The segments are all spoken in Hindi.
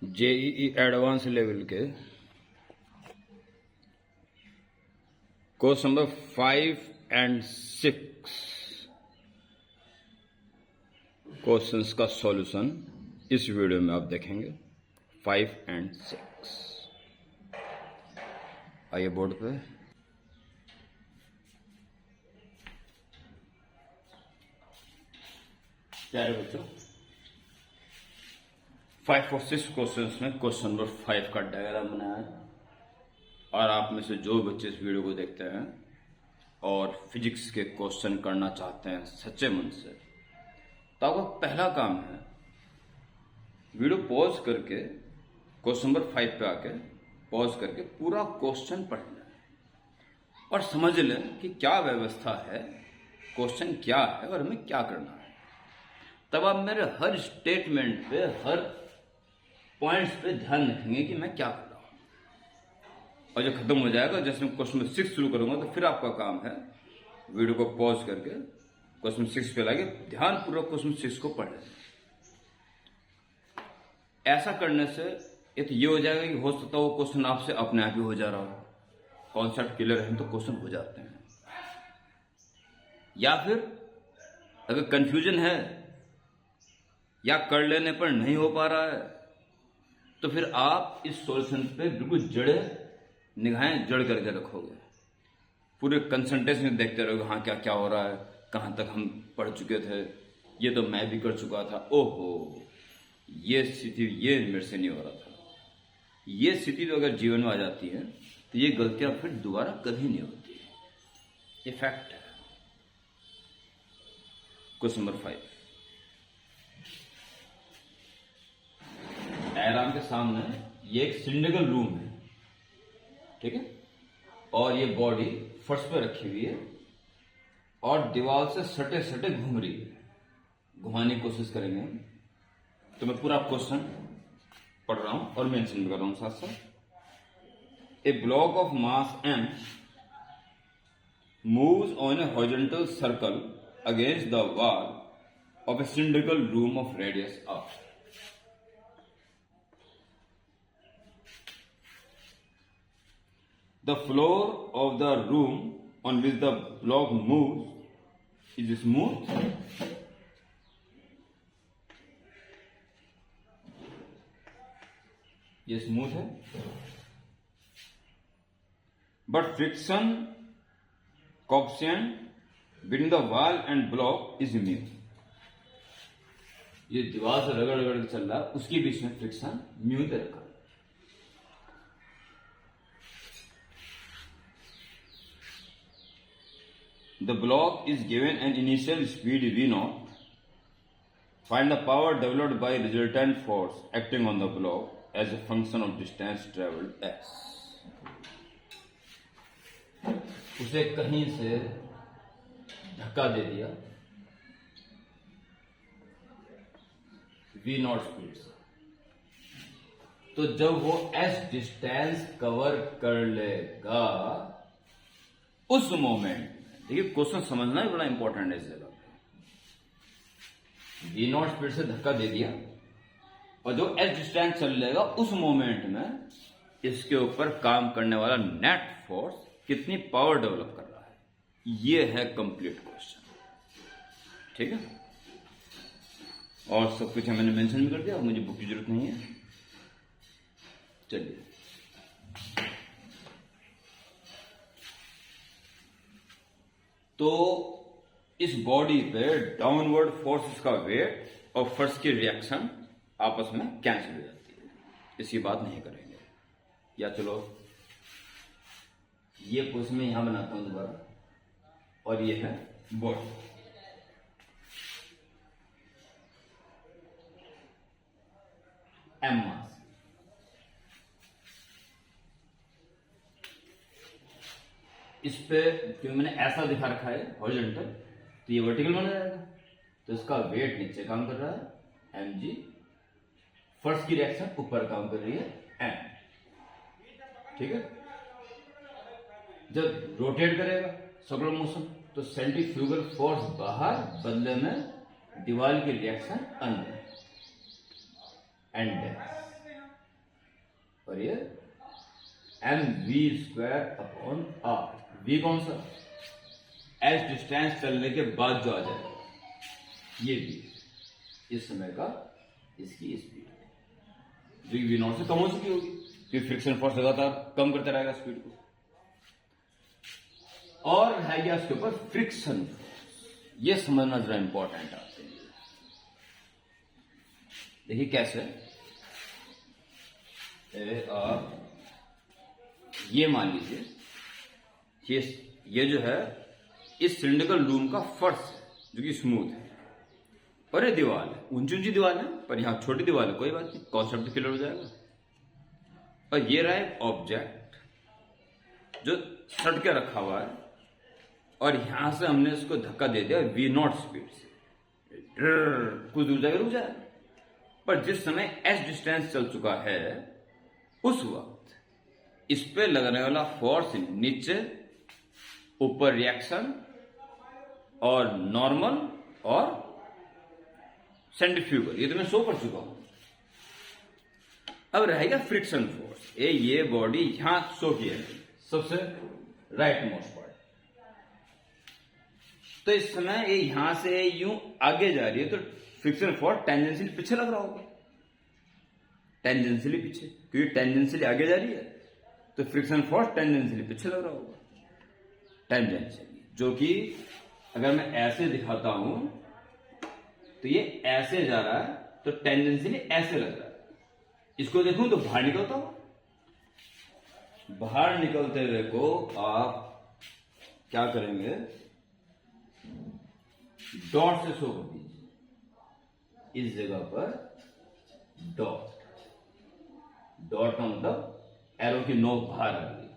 जेईई एडवांस लेवल के क्वेश्चन नंबर 5 एंड 6 क्वेश्चंस का सॉल्यूशन इस वीडियो में आप देखेंगे। 5 एंड 6 आइए बोर्ड पे। प्यारे बच्चों, 5 और 6 क्वेश्चंस में क्वेश्चन नंबर 5 का डायग्राम बनाया है। और आप में से जो बच्चे इस वीडियो को देखते हैं और फिजिक्स के क्वेश्चन करना चाहते हैं सच्चे मन से, तो आपका पहला काम है वीडियो पॉज करके क्वेश्चन नंबर 5 पे आके पॉज करके पूरा क्वेश्चन पढ़ लें और समझ लें कि क्या व्यवस्था है, क्वेश्चन क्या है और हमें क्या करना है। तब आप मेरे हर स्टेटमेंट पे, हर पॉइंट्स पे ध्यान रखेंगे कि मैं क्या कर रहा हूं। और जब खत्म हो जाएगा, जैसे मैं क्वेश्चन नंबर 6 शुरू करूंगा, तो फिर आपका काम है वीडियो को पॉज करके क्वेश्चन 6 पे लाके ध्यानपूर्वक क्वेश्चन 6 को पढ़ लें। ऐसा करने से एक ये हो जाएगा कि हो सकता है वो क्वेश्चन आपसे अपने आप ही हो जा रहा हो, कॉन्सेप्ट क्लियर है तो क्वेश्चन हो जाते हैं। या फिर अगर कंफ्यूजन है या कर लेने पर नहीं हो पा रहा है, तो फिर आप इस सॉल्यूशन पे बिल्कुल निगाहें जड़ करके रखोगे, पूरे कंसंट्रेशन देखते रहोगे। हाँ, क्या क्या हो रहा है, कहां तक हम पढ़ चुके थे, ये तो मैं भी कर चुका था, ओहो ये स्थिति ये मेरे से नहीं हो रहा था। ये स्थिति तो अगर जीवन में आ जाती है तो ये गलतियां फिर दोबारा कभी नहीं होती है। ये फैक्ट है। क्वेश्चन नंबर 5, डायग्राम के सामने ये एक सिलिंड्रिकल रूम है, ठीक है, और ये बॉडी फर्श पे रखी हुई है और दीवार से सटे सटे घूम रही है। घुमाने की कोशिश करेंगे हम। तो मैं पूरा क्वेश्चन पढ़ रहा हूं और मेंशन कर रहा हूं साथ साथ। A block of mass m moves on a horizontal circle against the wall of a cylindrical room of radius r. The floor of the room on which the block moves is smooth. ये स्मूथ है, but friction coefficient between the wall and block is mu. ये दीवार से रगड़ रगड़ के चल रहा है, उसके बीच में फ्रिक्शन म्यू दे रखा है। The block is given an initial speed v0. Find the power developed by resultant force acting on the block as a function of distance traveled s. उसे कहीं से धक्का दे दिया v0 स्पीड से, तो जब वो s डिस्टेंस कवर कर लेगा उस मोमेंट, देखिए क्वेश्चन समझना ही बड़ा इंपॉर्टेंट है इस जगह पे। v0 स्पीड से धक्का दे दिया और जो s डिस्टेंस चल लेगा उस मोमेंट में इसके ऊपर काम करने वाला नेट फोर्स कितनी पावर डेवलप कर रहा है, ये है कंप्लीट क्वेश्चन, ठीक है। और सब कुछ मैंने मेंशन भी कर दिया, मुझे बुक की जरूरत नहीं है। चलिए, तो इस बॉडी पे डाउनवर्ड फोर्स का वेट और फोर्स की रिएक्शन आपस में कैंसिल हो जाती है, इसकी बात नहीं करेंगे। या चलो ये क्वेश्चन में यहां बनाता हूं दोबारा, और ये है बॉडी। m मास, इस पे क्यों मैंने ऐसा दिखा रखा है हॉरिजॉन्टल, तो ये वर्टिकल बन जाएगा, तो इसका वेट नीचे काम कर रहा है mg, फोर्स की रिएक्शन ऊपर काम कर रही है m, ठीक है। जब रोटेट करेगा सर्कुलर मोशन, तो सेंट्रीफ्यूगल फोर्स बाहर, बदले में दीवार की रिएक्शन अंदर, एंड और ये M V square upon R. V कौन सा? एस डिस्टेंस चलने के बाद जो आ जाएगा ये वी, इस समय का इसकी स्पीड जो वी नॉट से कम हो चुकी होगी क्योंकि फ्रिक्शन फोर्स लगातार कम करते रहेगा स्पीड को। और है गया इसके ऊपर फ्रिक्शन फोर्स। ये समझना जरा इंपॉर्टेंट आपके लिए। देखिए कैसे, आप ये मान लीजिए ये जो है इस सिलिंड्रिकल रूम का फर्श है जो कि स्मूथ है, और ये दीवार है, ऊंची ऊंची दीवार है, पर यहां छोटी दीवार है, कोई बात नहीं, कॉन्सेप्ट क्लियर हो जाएगा। और ये रहा एक ऑब्जेक्ट जो सट के रखा हुआ है, और यहां से हमने इसको धक्का दे दिया वी नॉट स्पीड से, कुछ दूर जाकर रुक जाए। पर जिस समय एस डिस्टेंस चल चुका है उस वक्त इस पे लगने वाला फोर्स नीचे ऊपर रिएक्शन और नॉर्मल और सेंट्रीफ्यूगल, ये तो मैं शो कर चुका हूं। अब रहेगा फ्रिक्शन फोर्स। ये बॉडी यहां शो किया है सबसे राइट मोस्ट पार्ट, तो इस समय ये यहां से यूं आगे जा रही है, तो फ्रिक्शन फोर्स टेंजेंशियली पीछे लग रहा होगा, टेंजेंशियली पीछे, क्योंकि टेंजेंशियली आगे जा रही है तो फ्रिक्शन फोर्स टेंजेंशियली पीछे लग रहा होगा, टेंजेंशियली, जो कि अगर मैं ऐसे दिखाता हूं तो ये ऐसे जा रहा है तो टेंजेंशियली ऐसे लग रहा है। इसको देखूं तो बाहर निकलता हूं, बाहर निकलते हुए को आप क्या करेंगे, डॉट से शो कर दीजिए, इस जगह पर डॉट, डॉट का मतलब एरो की नोक बाहर आ गई,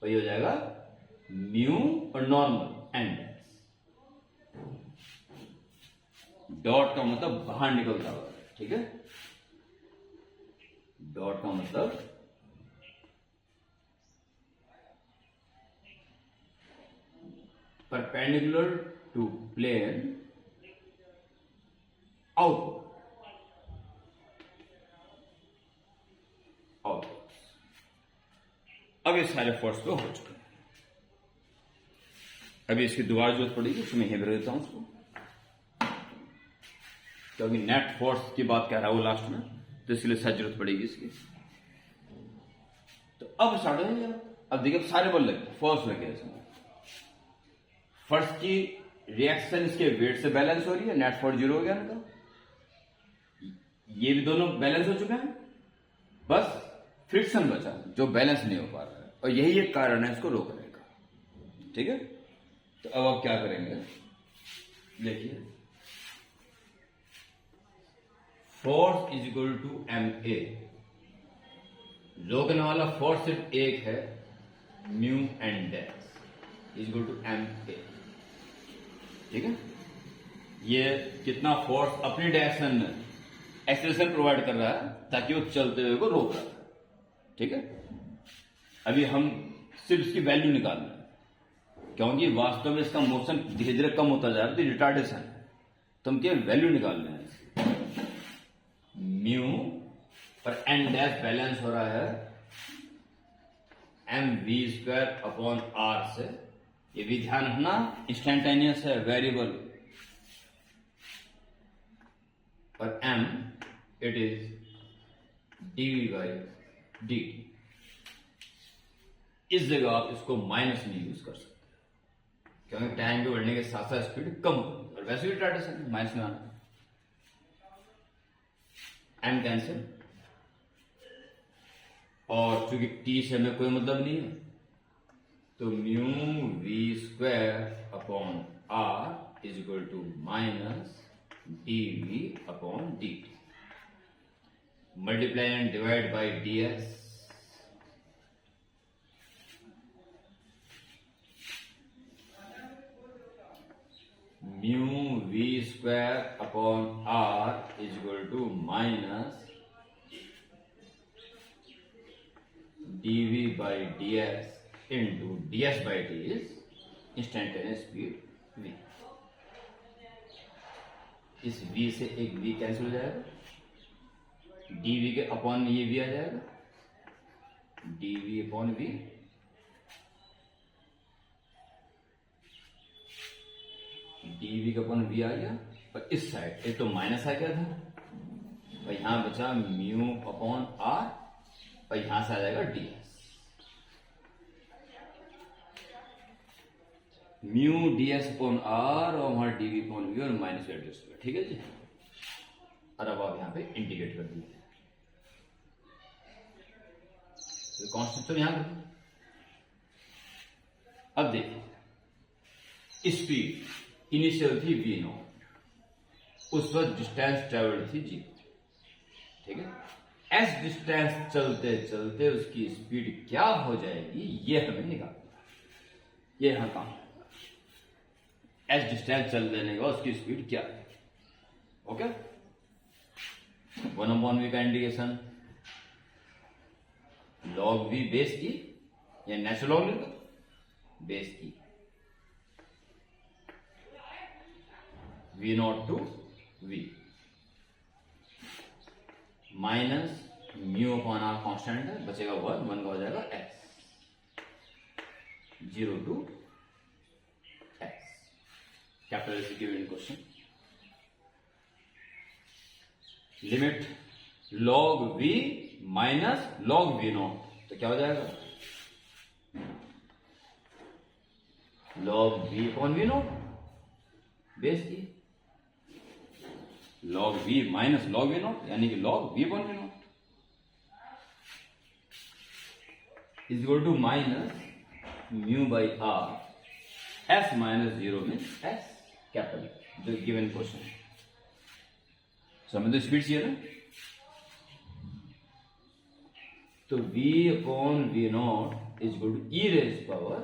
और ये हो जाएगा म्यू और नॉर्मल एंड डॉट का मतलब बाहर निकलता हुआ, ठीक है। डॉट का मतलब परपेंडिकुलर टू प्लेन आउटवर्ड, अब ये सारे फोर्स पे हो चुके हैं। अभी इसकी दोबारा जरूरत पड़ेगी, उसमें यहीं रख देता हूं उसको, क्योंकि नेट फोर्स की बात कह रहा है वो लास्ट में, तो इसलिए शायद जरूरत पड़ेगी इसकी। तो अब स्टार्ट हो जाएगा। अब देखिए सारे बल लगे, फोर्स लगे इसमें, फर्स्ट की रिएक्शन इसके वेट से बैलेंस हो रही है, नेट फोर्स 0 हो गया ना, ये भी दोनों बैलेंस हो चुके हैं, बस फ्रिक्शन बचा जो बैलेंस नहीं हो पा रहा है, और यही एक कारण है इसको रोकने का, ठीक है। तो अब आप क्या करेंगे, देखिए force is equal to M A, रोकने वाला फोर्स सिर्फ एक है, mu and dash is equal to M A, ठीक है। ये कितना फोर्स अपनी डायरेक्शन में एक्सेलरेशन प्रोवाइड कर रहा है ताकि वो चलते हुए को रोक रहा है, ठीक है। अभी हम सिर्फ इसकी वैल्यू निकाल रहे हैं, क्योंकि वास्तव में इसका मोशन धीरे धीरे कम होता जा रहा है, तो रिटार्डेशन है, तो हम केवल वैल्यू निकाल रहे हैं। म्यू और एन डैश बैलेंस हो रहा है M V square upon R से, ये भी ध्यान रखना इंस्टेंटेनियस है, वेरिएबल, और M it is DV by D. इस जगह आप इसको माइनस नहीं यूज कर सकते, क्योंकि टाइम के बढ़ने के साथ साथ स्पीड कम होगी, और वैसे भी रिटार्डेशन माइनस में आना, एम कैंसिल, और चूंकि टी से हमें कोई मतलब नहीं है, तो mu V square upon R is equal to minus D V upon D T, multiply and divide by D S, mu V square upon R is equal to minus dv by ds into ds by t is instantaneous speed v। इस v से एक v कैंसिल हो जाएगा, डीवी के अपॉन ये वी आ जाएगा, डीवी अपॉन वी, डीवी का अपॉन वी आ गया। और इस साइड एक तो माइनस आ गया था, और यहां बचा म्यू अपॉन आर, और यहां से आ जाएगा ds, mu ds upon R, और वहां डीवी अपॉन वी, और माइनस एडजस्ट हुआ। ठीक है जी। और अब आप यहां पे इंटीग्रेट कर दीजिए, तो कांस्टेंट तो यहां कर दीजिए। अब देखिए, स्पीड इनिशियल थी v नॉट, उस वक्त डिस्टेंस ट्रेवल थी g। ठीक है, एस डिस्टेंस चलते चलते उसकी स्पीड क्या हो जाएगी ये हमें निकालना है। ये यहां काम, एस डिस्टेंस चल देने का उसकी स्पीड क्या है। ओके, 1/v का इंडिकेशन लॉग वी बेस की, या नेचुरल लॉग बेस की, V naught to V minus mu upon R constant है, बचेगा 1 का हो जाएगा X, 0 to X. Capital C given question, limit log V minus log V naught, तो क्या हो जाएगा, log V upon V naught base की, log V minus log V naught, यानी कि log V upon V not is equal to minus mu by R, S minus 0 means S capital, जो गिवन क्वेश्चन है। समझ तो स्पीड चाहिए ना, तो v upon V not is equal to E raise power,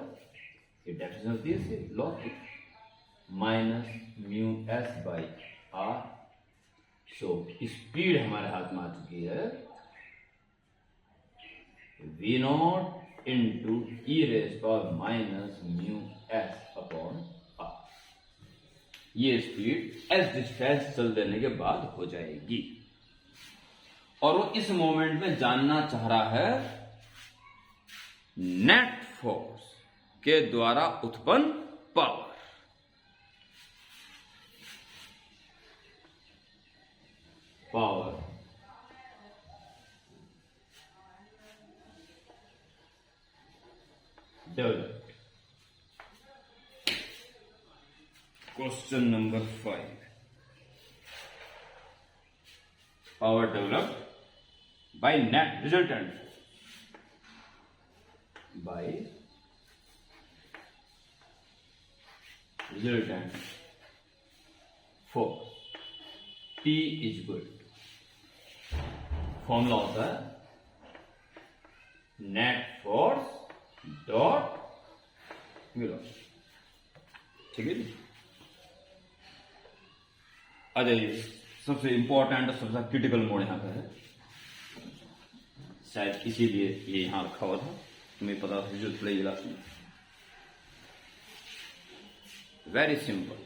ये डेफिनेशन होती है इसकी लॉग की, minus mu S by R. So speed हमारे हाथ में आ चुकी है v not into E raise power minus mu S upon R. ये स्पीड एस डिस्टेंस चल देने के बाद हो जाएगी, और वो इस मोमेंट में जानना चाह रहा है नेट फोर्स के द्वारा उत्पन्न power. Power developed. Question number 5, power developed by net resultant, by resultant force P is equal to, formula होता है नेट फोर्स डॉट वेलोसिटी। ठीक है जी, आ जाइए, सबसे इंपॉर्टेंट और सबसे क्रिटिकल मोड यहां पे है, शायद इसीलिए ये यहां रखा हुआ था, तुम्हें पता था जो प्ले क्लास में। Very simple,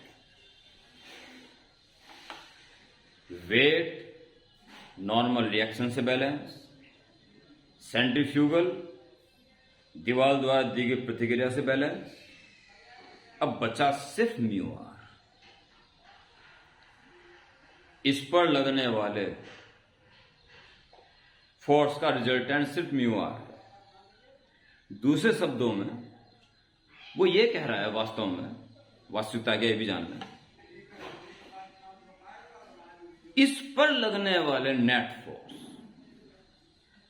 weight normal reaction से बैलेंस, सेंट्रीफ्यूगल दीवार द्वारा दी गई प्रतिक्रिया से बैलेंस। अब बचा सिर्फ म्यू आर, इस पर लगने वाले फोर्स का रिजल्टेंट सिर्फ म्यू आर है। दूसरे शब्दों में वो ये कह रहा है, वास्तव में वास्तविकता क्या भी जानना है, इस पर लगने वाले नेट फोर्स,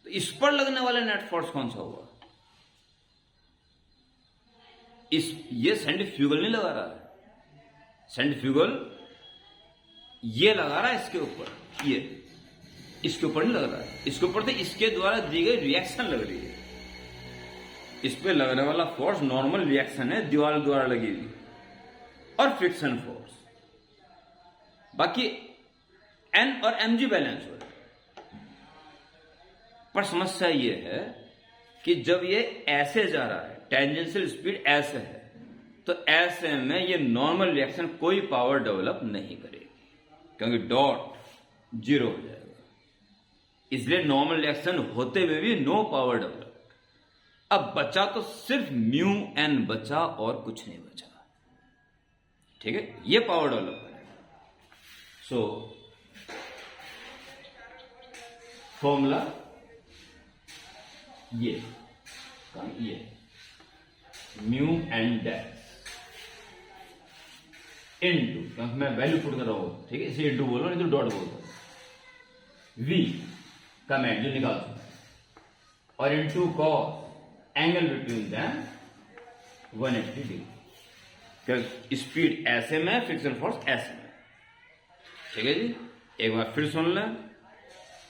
तो इस पर लगने वाले नेट फोर्स कौन सा हुआ, ये सेंट्रीफ्यूगल नहीं लगा रहा है, सेंट्रीफ्यूगल ये लगा रहा है इसके ऊपर, ये इसके ऊपर नहीं लग रहा है, इसके ऊपर तो इसके द्वारा दी गई रिएक्शन लग रही है। इस पे लगने वाला फोर्स नॉर्मल रिएक्शन है दीवार द्वारा लगी हुई, और फ्रिक्शन फोर्स, बाकी एन और एम जी बैलेंस हो रहा है। पर समस्या ये है कि जब ये ऐसे जा रहा है, टेंजेंशियल स्पीड ऐसे है, तो ऐसे में ये नॉर्मल रिएक्शन कोई पावर डेवलप नहीं करेगी, क्योंकि डॉट 0 हो जाएगा। इसलिए नॉर्मल रिएक्शन होते हुए भी नो पावर डेवलप। अब बचा तो सिर्फ म्यू एन बचा और कुछ नहीं बचा। ठीक है, ये पावर डेवलप करेगा। सो फॉर्मूला ये म्यू एन डैश इनटू, क्योंकि मैं वैल्यू पुट कर रहा हूं, ठीक है, इसे इनटू बोलो नहीं तो डॉट बोलो, वी का वैल्यू निकाल दो और into cos angle between them 180 degree. क्योंकि स्पीड ऐसे में, फ्रिक्शन फोर्स ऐसे में। ठीक है जी, एक बार फिर सुन लें,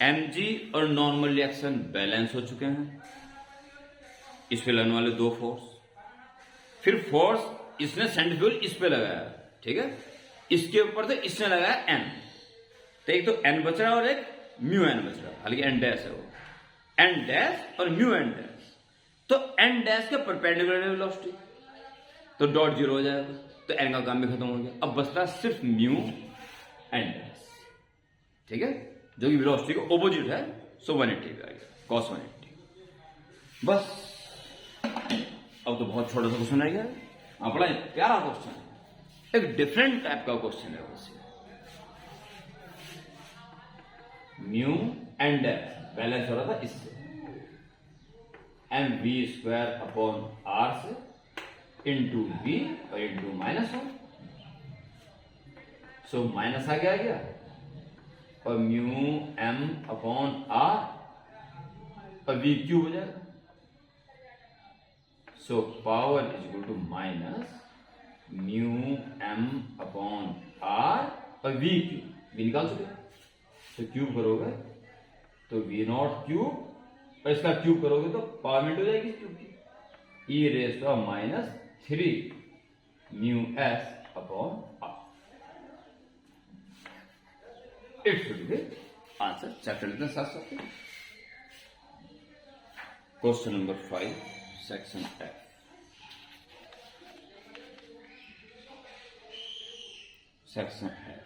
mg और नॉर्मल रिएक्शन बैलेंस हो चुके हैं। इस पे लगने वाले दो फोर्स, फिर फोर्स इसने सेंट्रीफ्यूगल इस पे लगाया, ठीक है, इसके ऊपर से इसने लगाया n, तो एक तो n बच रहा है और एक म्यू n बच रहा है, हालांकि n डैश है वो, n डैश और म्यू n डैश। तो n डैश के परपेंडिकुलर वेलोसिटी, तो डॉट जीरो हो जाएगा, तो n का काम भी खत्म हो गया। अब बचता सिर्फ म्यू n डैश, ठीक है, जो कि वेलोसिटी के ऑपोजिट है। सो 180 पे आ गया, cos 180। बस अब तो बहुत छोटा सा क्वेश्चन रह गया। हाँ, बड़ा प्यारा क्वेश्चन है, एक डिफरेंट टाइप का क्वेश्चन है वैसे। म्यू एंड बैलेंस हो रहा था इससे, M V square upon R से इंटू वी और इंटू माइनस हो। सो माइनस आ गया और म्यू एम अपॉन आर और वी क्यूब हो जाएगा। So power is equal to minus mu M upon R और वी क्यूब, वी निकाल चुके, तो क्यूब करोगे तो वी नॉट क्यूब और इसका क्यूब करोगे तो पावर मिनट हो जाएगी क्यूब की, e raise to minus 3 mu S upon R. It should be answer. Chapter लेते हैं साथ साथ। Question number 5 section F. Section F,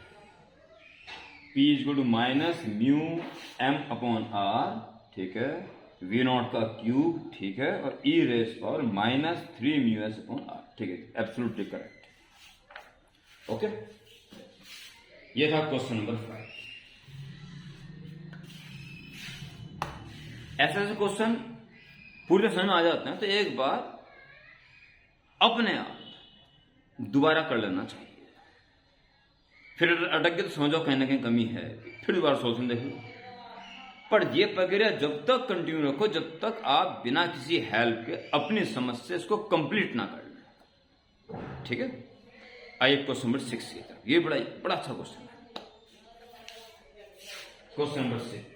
P is equal to minus mu M upon R, ठीक है, वी नॉट का क्यूब, ठीक है, और e raise power minus 3 mu S upon R, ठीक है, एब्सोल्युटली करेक्ट। ओके, ये था क्वेश्चन नंबर 5। ऐसे क्वेश्चन पूरे समझ में आ जाते हैं तो एक बार अपने आप दोबारा कर लेना चाहिए। फिर अटक के तो समझो कहीं ना कहीं कमी है, फिर दोबारा सोचने देख लो। पर यह प्रक्रिया जब तक कंटिन्यू रखो जब तक आप बिना किसी हेल्प के अपनी समझ से इसको कंप्लीट ना कर लें। ठीक है, आइए क्वेश्चन नंबर 6 की तरफ। ये बड़ा अच्छा क्वेश्चन है। क्वेश्चन नंबर 6,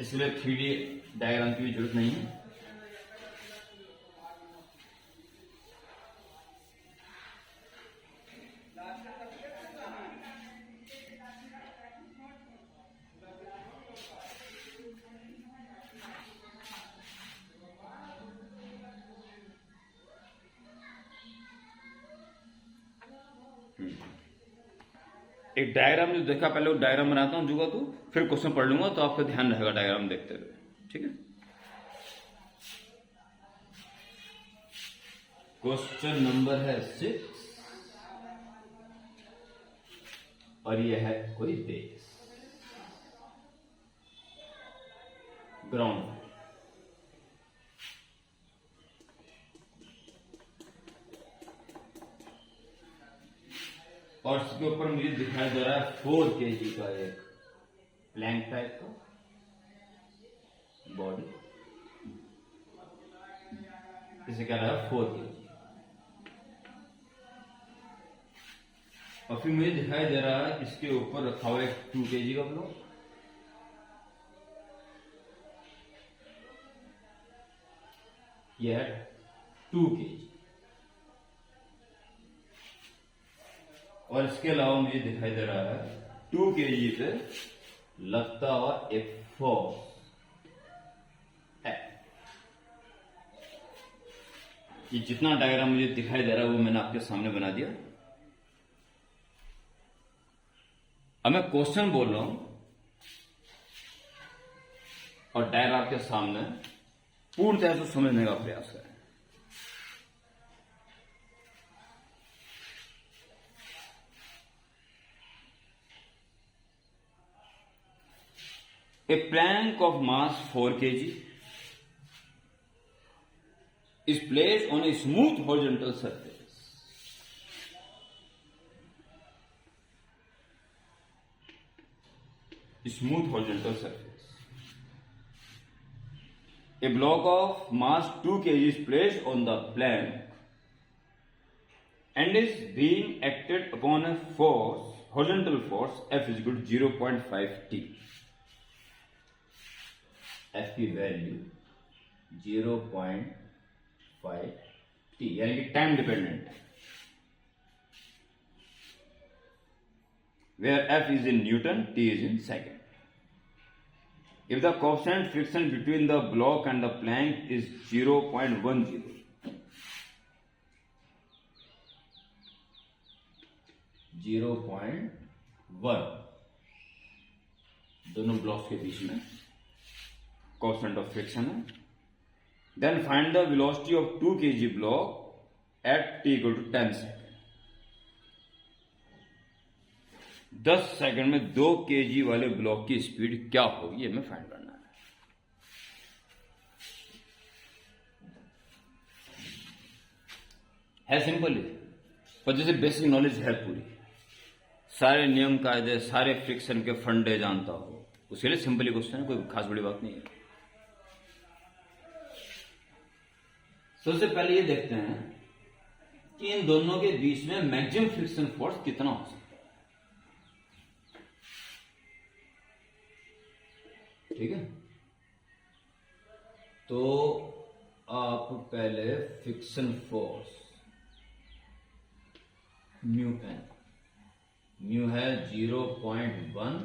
इसलिए 3D डायग्राम की भी जरूरत नहीं है। एक डायग्राम जो देखा पहले वो डायग्राम बनाता हूं जुगा, तो फिर क्वेश्चन पढ़ लूंगा तो आपका ध्यान रहेगा डायग्राम देखते हुए। ठीक है, क्वेश्चन नंबर है 6 और यह है कोई देश, ग्राउंड, और इसके ऊपर मुझे दिखाई दे रहा है 4 kg का एक प्लैंक टाइप का बॉडी, इसे कह रहा है 4 kg। और फिर मुझे दिखाई दे रहा है इसके ऊपर रखा हुआ एक 2 kg का ब्लॉक, यह है 2 kg। और इसके अलावा मुझे दिखाई दे रहा है 2 kg पे लगता हुआ एक फोर्स है। ये जितना डायग्राम मुझे दिखाई दे रहा है वो मैंने आपके सामने बना दिया। अब मैं क्वेश्चन बोल रहा हूं और डायग्राम आपके सामने पूर्णतः से समझने का प्रयास करें। A plank of mass 4 kg is placed on a smooth horizontal surface. Smooth horizontal surface. A block of mass 2 kg is placed on the plank and is being acted upon a force, horizontal force F is equal to 0.5 T. F की वैल्यू 0.5 T यानी कि टाइम डिपेंडेंट है, where F is in Newton, T is in second. If the coefficient friction between the block and the plank is 0.10, दोनों ब्लॉक्स के बीच में coefficient of friction है, then find the velocity of 2 kg block at t equal to 10 seconds. 10 second में 2 kg वाले ब्लॉक की स्पीड क्या होगी ये हमें फाइंड करना है सिंपल ही, पर जैसे बेसिक नॉलेज है पूरी, सारे नियम कायदे सारे फ्रिक्शन के फंडे जानता हो, उसके लिए सिंपल ही क्वेश्चन है, कोई खास बड़ी बात नहीं है। सबसे पहले ये देखते हैं कि इन दोनों के बीच में मैक्सिमम फ्रिक्शन फोर्स कितना हो सकता है। ठीक है, तो आप पहले फ्रिक्शन फोर्स म्यू है 0.1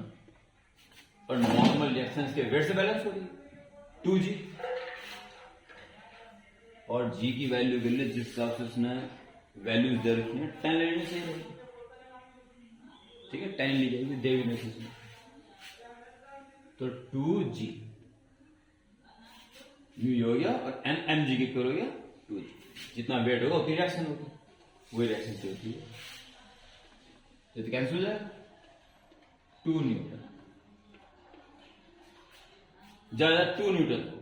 और नॉर्मल रिएक्शंस के वेट से बैलेंस हो रही है 2g, और g की वैल्यू के लिए जिस हिसाब से उसने वैल्यूज दे रखी है 10 ले लेनी चाहिए। ठीक है, 10 ली जाएगी दे भी नहीं, तो 2g म्यू हो गया और mg की हो गया 2g। जितना वेट होगा उतनी रिएक्शन होगी, वही रिएक्शन से होती है, तो कैंसिल हो जाएगा 2 न्यूटन, ज्यादा 2 न्यूटन होगा,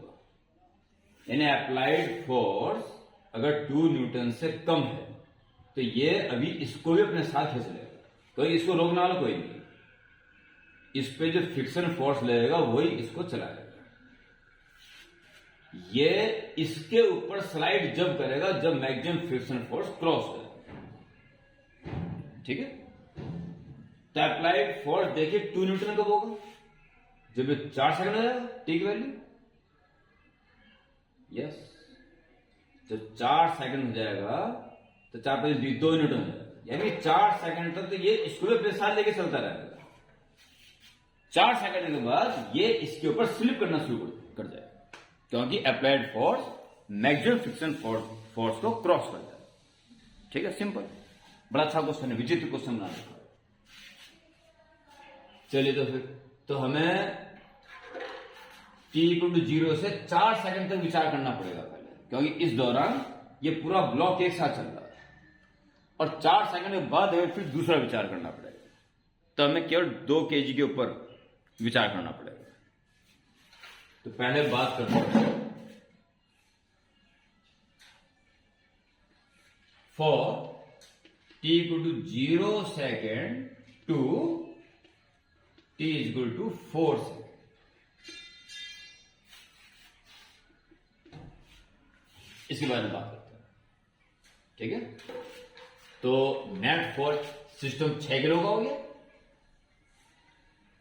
यानी अप्लाइड फोर्स अगर 2 न्यूटन से कम है तो ये अभी इसको भी अपने साथ खींच लेगा, तो इसको रोकने वाला कोई नहीं, इस पे जो फ्रिक्शन फोर्स लगेगा वही इसको चलाएगा। ये इसके ऊपर स्लाइड जब करेगा जब मैक्सिमम फ्रिक्शन फोर्स क्रॉस करेगा। ठीक है, तो अप्लाइड फोर्स देखिए 2 न्यूटन कब होगा, जब ये 4 सेकंड हो जाएगा टी की वैल्यू, यस, जब 4 सेकंड हो जाएगा तो 4 पे 2 न्यूटन हो जाएगा, यानी 4 सेकंड तक तो ये इसको भी अपने साथ लेके चलता रहेगा। 4 सेकंड के बाद ये इसके ऊपर स्लिप करना शुरू कर जाएगा, क्योंकि applied force maximum friction force को क्रॉस कर जाएगा। ठीक है, सिंपल, बड़ा अच्छा क्वेश्चन है, विचित्र क्वेश्चन बना रखा है। चलिए तो फिर तो हमें t इक्वल टू 0 से 4 सेकंड तक विचार करना पड़ेगा पहले, क्योंकि इस दौरान ये पूरा ब्लॉक एक साथ चल रहा है, और 4 सेकंड के बाद हमें फिर दूसरा विचार करना पड़ेगा, तो हमें केवल 2 kg के ऊपर विचार करना पड़ेगा। तो पहले बात करते हैं for t equal to 0 second to t equal to 4 second. इसके बारे में बात करते हैं। ठीक है, तो नेट फोर्स सिस्टम 6 किलो का हो गया।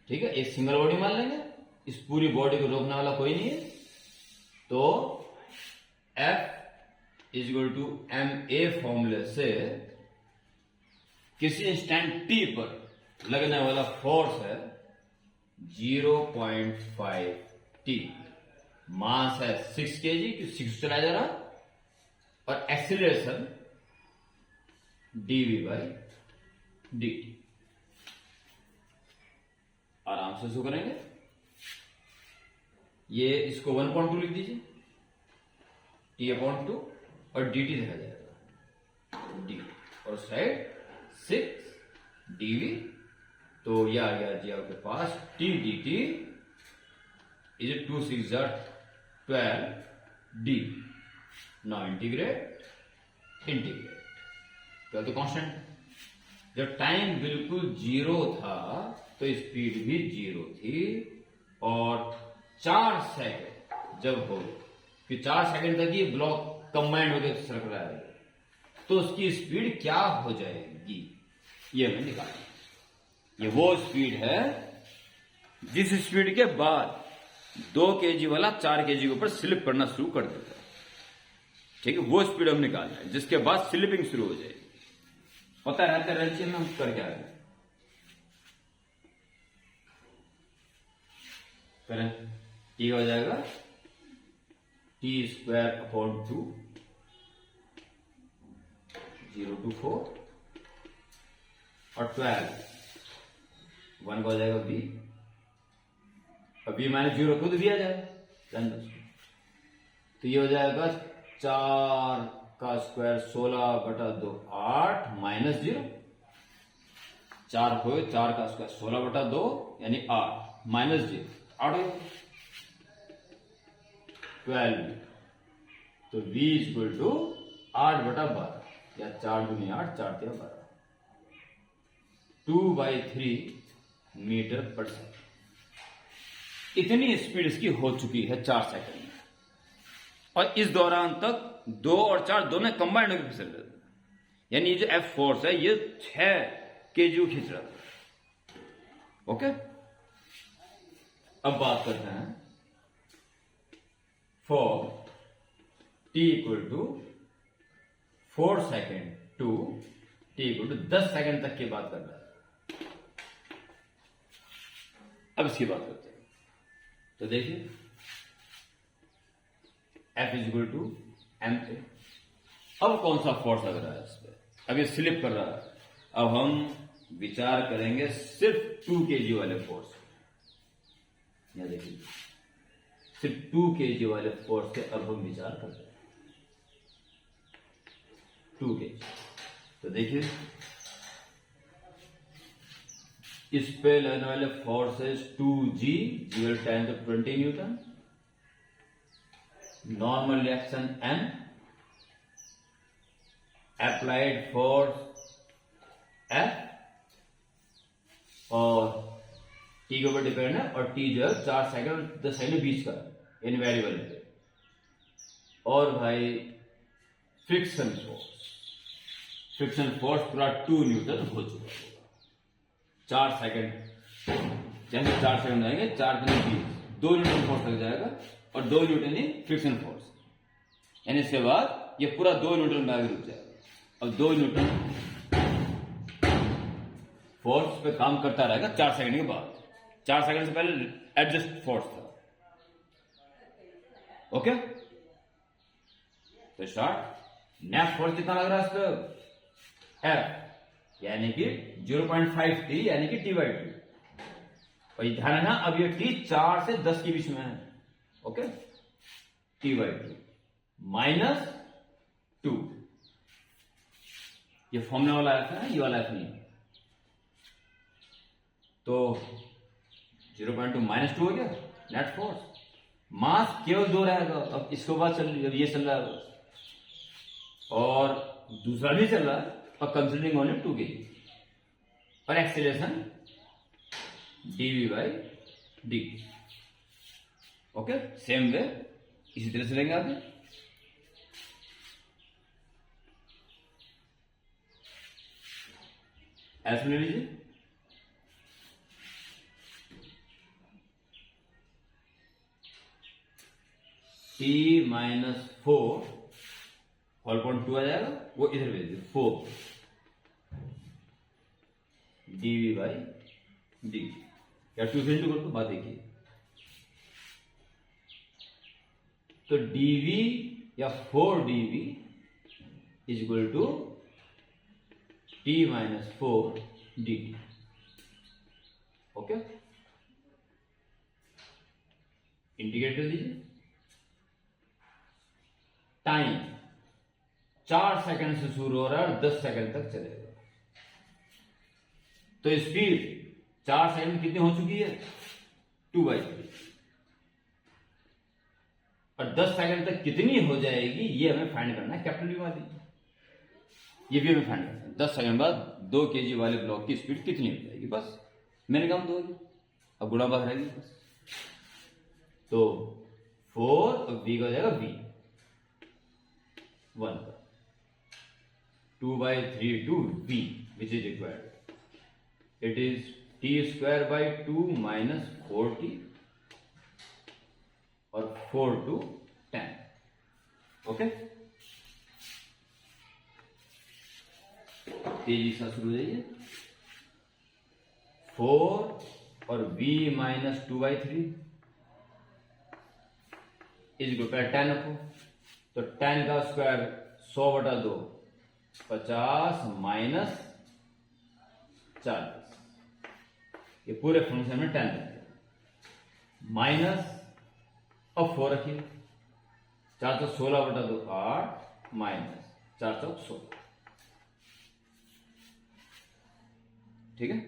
ठीक है, एक सिंगल बॉडी मान लेंगे, इस पूरी बॉडी को रोकने वाला कोई नहीं है, तो F is equal to ma फॉर्मूले से किसी इंस्टेंट t पर लगने वाला फोर्स है 0.5 t, मास है 6 kg, 6 चला जा रहा, और एक्सीलरेशन dv बाई dt। आराम से इसको करेंगे, ये इसको 1.2 लिख दीजिए, t/2 और dt लिखा जाएगा dt, और साइड 6 dv, तो ये आ गया जी आपके पास t dt is 2 6 12 dv। Now integrate तो कांस्टेंट, जब टाइम बिल्कुल जीरो था तो स्पीड भी जीरो थी, और 4 सेकंड जब हो कि 4 सेकंड तक ये ब्लॉक कंबाइंड होकर सरक रहा है, तो उसकी स्पीड क्या हो जाएगी, ये हमें निकालना है। ये वो स्पीड है जिस स्पीड के बाद 2 kg वाला 4 kg के ऊपर स्लिप करना शुरू कर देता है। ठीक है, वो स्पीड हम निकालना है जिसके बाद स्लिपिंग शुरू हो जाएगी। पता रहता है रेंची में हम कर क्या रहे करें, टी हो जाएगा t²/2 0 to 4 और 12 1 का हो जाएगा b, और b -0 खुद भी आ जाएगा, तो ये हो जाएगा 4 का स्क्वायर 16/2 8 -0, 4 को 4 का स्क्वायर 16/2 यानी 8 -0 8 हो 12, तो v = 8/12 या 4 दूनी 8 4 3 12, 2/3 मीटर पर सेकंड। इतनी स्पीड इसकी हो चुकी है 4 सेकंड में, और इस दौरान तक 2 और 4 दोनों कंबाइंड होकर फिसल रहे थे, यानी ये जो F फोर्स है ये 6 kg खींच रहा था। ओके, अब बात करते हैं for t = 4 second to t = 10 second तक की बात कर रहा है। अब इसकी बात करते हैं, तो देखिए F = ma। अब कौन सा फोर्स लग रहा है इस पर, अब ये स्लिप कर रहा है। अब हम विचार करेंगे सिर्फ 2 kg वाले फोर्स, यहां देखिए सिर्फ 2 kg वाले फोर्स से अब हम विचार करते हैं 2 kg। तो देखिए इस पे लगने वाले फोर्स है 2g 10⁻20 Newton, normal reaction M, applied force F, और T के ऊपर डिपेंड है, और T जो है 4 सेकंड 10 सेकंड बीच का इनवेरिएबल है। और भाई फ्रिक्शन फोर्स पूरा 2 न्यूटन हो चुका होगा। 4 सेकंड जैसे 4 सेकंड आएंगे 4 × 20 2 न्यूटन फोर्स लग जाएगा, और 2 न्यूटन ही फ्रिक्शन फोर्स, यानी इसके बाद ये पूरा 2 न्यूटन में आगे रुक जाएगा। अब 2 न्यूटन फोर्स पे काम करता रहेगा 4 सेकंड के बाद। 4 सेकंड से पहले एडजस्ट फोर्स था। ओके, तो स्टार्ट। नेट फोर्स कितना लग रहा है इस पे, F यानी कि 0.5 t यानी कि t/2, और ये ध्यान है ना, अब ये t 4 से 10 के बीच में है। ओके, t/2 -2, ये फॉर्मूला वाला F है, ये वाला F नहीं। तो 0.2 -2 हो गया नेट फोर्स। मास केवल 2 रहेगा, अब इसके बाद अब ये चल रहा है और दूसरा भी चल रहा है, और कंसिडरिंग ओनली 2 kg, और acceleration dv/dt। Okay, same way इसी तरह से लेंगे आगे। ऐसे ले लीजिए, t -4 होल पॉइंट 2 आ जाएगा, वो इधर भेज दीजिए 4 dv/dt, या 2 से इंटू कर दो, बात देखिए। तो dv या 4 dv is equal to t minus 4 dt। Okay, integrate कर दीजिए। टाइम 4 सेकंड से शुरू हो रहा है और 10 सेकंड तक चलेगा। तो स्पीड 4 सेकंड कितनी हो चुकी है? 2/3। और 10 सेकंड तक कितनी हो जाएगी ये हमें फाइंड करना है, कैपिटल वी वाली। ये भी हमें फाइंड करना है। 10 सेकंड बाद 2 kg वाले ब्लॉक की स्पीड कितनी हो जाएगी, बस मैंने काम 2 होगी, अब गुणा भाग रहेगी बस। तो 4 और v का हो जाएगा v 1 का 2/3 to v which is required. It is t square by 2 minus 4t और 4 to 10. ओके, तेजी से शुरू हो जाइए। 4 और v minus 2/3 is equal to 10 रखो, तो 10 का स्क्वायर 100/2 50 माइनस 40, ये पूरे फंक्शन में 10 रखिए माइनस, अब 4 रखिए, 4 तो 16/2 8 माइनस 4 तो 16। ठीक है,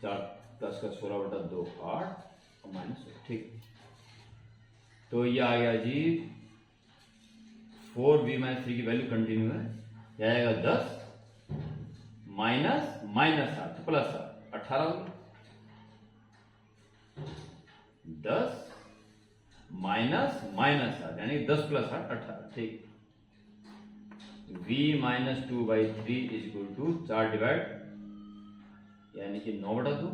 4 10 का 16/2 8 और माइनस 16। ठीक, तो ये आ गया जी 4v माइनस 3 की वैल्यू कंटिन्यू है, यह आएगा 10 माइनस माइनस 8 प्लस 8 18 होगा, 10 माइनस माइनस 8 यानी 10 प्लस 8 18। ठीक, v minus 2/3 is equal to 4 divide यानी कि 9/2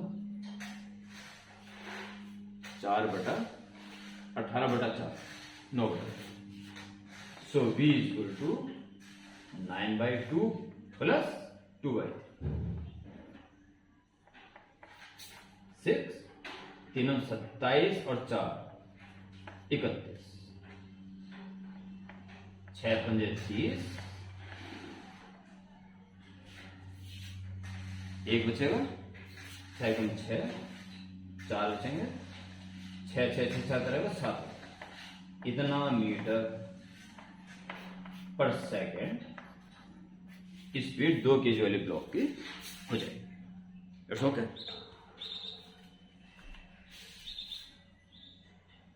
4/18/4 9/2। So v is equal to 9/2 plus 2/3 6 3 27 और 4 31 6 5 30 1 बचेगा, 6 6 4 बचेंगे, 6 6 6 7 रहेगा 7। इतना मीटर पर सेकेंड स्पीड 2 kg वाले ब्लॉक की हो जाएगी। It's okay.